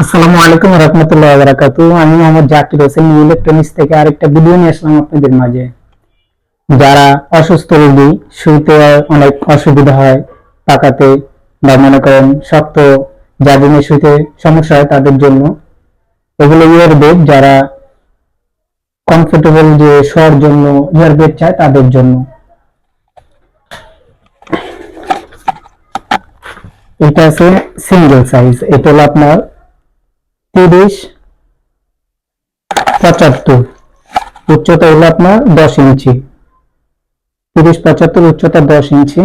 আসসালামু আলাইকুম রহমতুল্লাহ বারাকাতু। আমি মোহাম্মদ জাকির হোসেন ইলেকট্রনিক্স থেকে আরেকটা ভিডিও নিয়ে আসলাম আপনাদের মাঝে। যারা অসুস্থ রোগী, শুতে অনেক অসুবিধা হয়, পাকাতে বা মনে করেন শক্ত জাবিনে শুতে সমস্যা হয় তাদের জন্য এগুলো ইয়ার বেড। যারা কমফোর্টেবল যে শোয়ার জন্য ইয়ার বেড চায় তাদের জন্য। এটা আছে সিঙ্গেল সাইজ, এটা হলো আপনার 30-75, উচ্চতা হলো আপনার 10 ইঞ্চি। 30-75 উচ্চতা, 10 ইঞ্চি।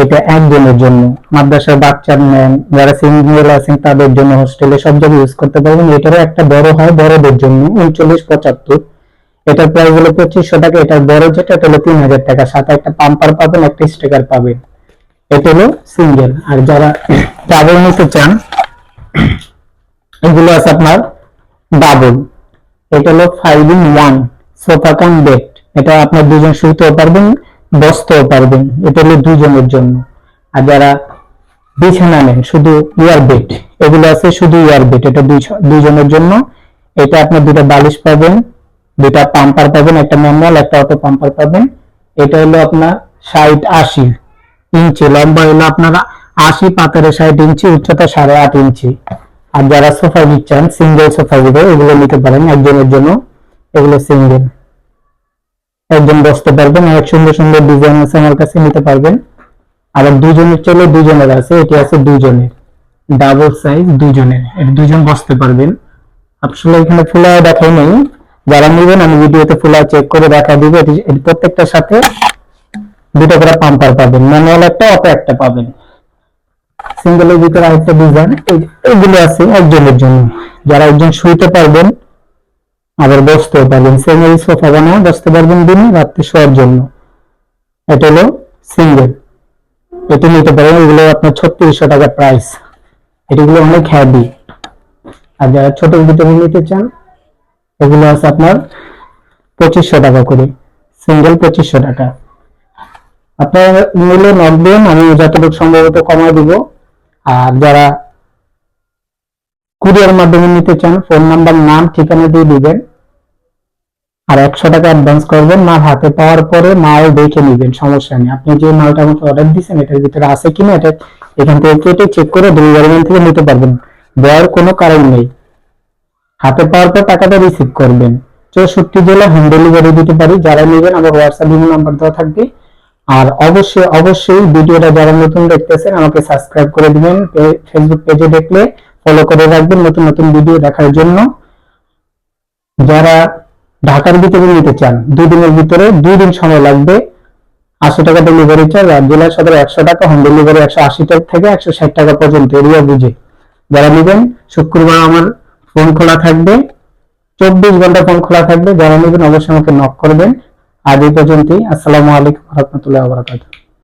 এটা একজনের জন্য, মাদ্রাসার বাচ্চার নেন, যারা সিঙ্গেল আছেন তাদের জন্য, হোস্টেলে সব জায়গায় ইউজ করতে পারবেন। এটারও একটা বড় হয় বড়দের জন্য 39-75। এটার প্রাইস হলো 2500 টাকা। এটার বড় যেটা এটা হলো 3000 টাকা। সাথে একটা পাম্পার পাবেন, একটা স্টিকার পাবেন। এটা হলো সিঙ্গেল। আর যারা ডাবল নিতে চান, এগুলো আছে আপনার ডাবল। এটা হলো 5 in 1 সোফা কাম বেড। এটা আপনার দুজন শুতেও পারবেন, বসতেও পারবেন। এটা হলো দুজনের জন্য। আর যারা বিছানা নেন শুধু ইয়ার বেড, এগুলো আছে শুধু ইয়ার বেড, এটা দুজনের জন্য। এটা আপনার দুটো বালিশ পাবেন, দুটা পাম্পার পাবেন, একটা ম্যানুয়াল একটা অটো পাম্পার পাবেন। এটা হলো আপনার 60-80 ইঞ্চি, লম্বা হলো আপনার 80, পাতারে 60 ইঞ্চি, উচ্চতা 8.5 ইঞ্চি। আর যারা সোফা নিচ্ছেন সিঙ্গেল সোফা গুলো, এগুলো নিতে পারেন একজনের জন্য। এগুলো সিঙ্গেল, একজন বসতে পারবেন। অনেক সুন্দর সুন্দর ডিজাইন আছে আমার কাছে, নিতে পারবেন। আবার দুজনের চলে, দুজনের আছে। এটি আছে দুজনের, ডাবল সাইজ দুজনের, এটা দুজন বসতে পারবেন। আসলে এখানে ফুলা দেখাই নেই, যারা নেবেন আমি ভিডিওতে ফুলা চেক করে দেখা দিব। এটি প্রত্যেকটার সাথে দুটো করে পাম্পার পাবেন, ম্যানুয়াল একটা অটো একটা পাবেন। সিঙ্গেলের ভিতরে আরেকটা ডিজাইন, এগুলো আছে একজনের জন্য, যারা একজন শুইতে পারবেন আবার বসতেও পারবেন। সিঙ্গেল সোফা বানায় বসতে পারবেন দিনে রাত্রে শোয়ার জন্য। এটা হলো সিঙ্গেল, এটা নিতে পারেন। এগুলো আপনার 3600 টাকা প্রাইস। এগুলো অনেক হ্যাভি। আর যারা ছোট ভিতরে নিতে চান, এগুলো আছে আপনার 2500 টাকা করে, সিঙ্গেল 2500 টাকা। আপনার নিলে নক দেন, আমি যতটুকু সম্ভবত কমাই দিব। আর যারা কুরিয়ার মাধ্যমে নিতে চান, ফোন নাম্বার নাম ঠিকানা দিয়ে দিবেন। আর 100 টাকা অ্যাডভান্স করবেন। মাল হাতে পাওয়ার পরে মাল দেখে নিবেন, সমস্যা নেই। আপনি যে মালটা আমাকে অর্ডার দিয়েছেন এটার ভিতরে আছে কিনা এটা এখান থেকে কেটে চেক করে ডেলিভারি ম্যান থেকে নিতে পারবেন। দেওয়ার কোনো কারণ নেই। হাতে পাওয়ার পর টাকাটা রিসিভ করবেন। 64 জেলা হোম ডেলিভারি দিতে পারি। যারা নেবেন আমার হোয়াটসঅ্যাপ নাম্বার দেওয়া থাকবে। আর অবশ্যই অবশ্যই ভিডিওটা যারা নতুন দেখতেছেন আমাকে সাবস্ক্রাইব করে দিবেন। ফেসবুক পেজে দেখলে ফলো করে রাখবেন নতুন নতুন ভিডিও দেখার জন্য। যারা ঢাকার ভিতরে নিতে চান, 2 দিনের ভিতরে, 2 দিন সময় লাগবে। 80 টাকা ডেলিভারি চার্জ। আর জেলা সদরে 100 টাকা, হোম ডেলিভারি 180 টাকা থেকে 160 টাকা পর্যন্ত এরিয়া বুঝে। যারা নেবেন, শুক্রবার আমার ফোন খোলা থাকবে, 24 ঘন্টা ফোন খোলা থাকবে। যারা নেবেন অবশ্যই আমাকে নক করবেন। আজ এই পর্যন্তই। আসসালামু আলাইকুম রহমতুল্লাহ বারাকাতুহু।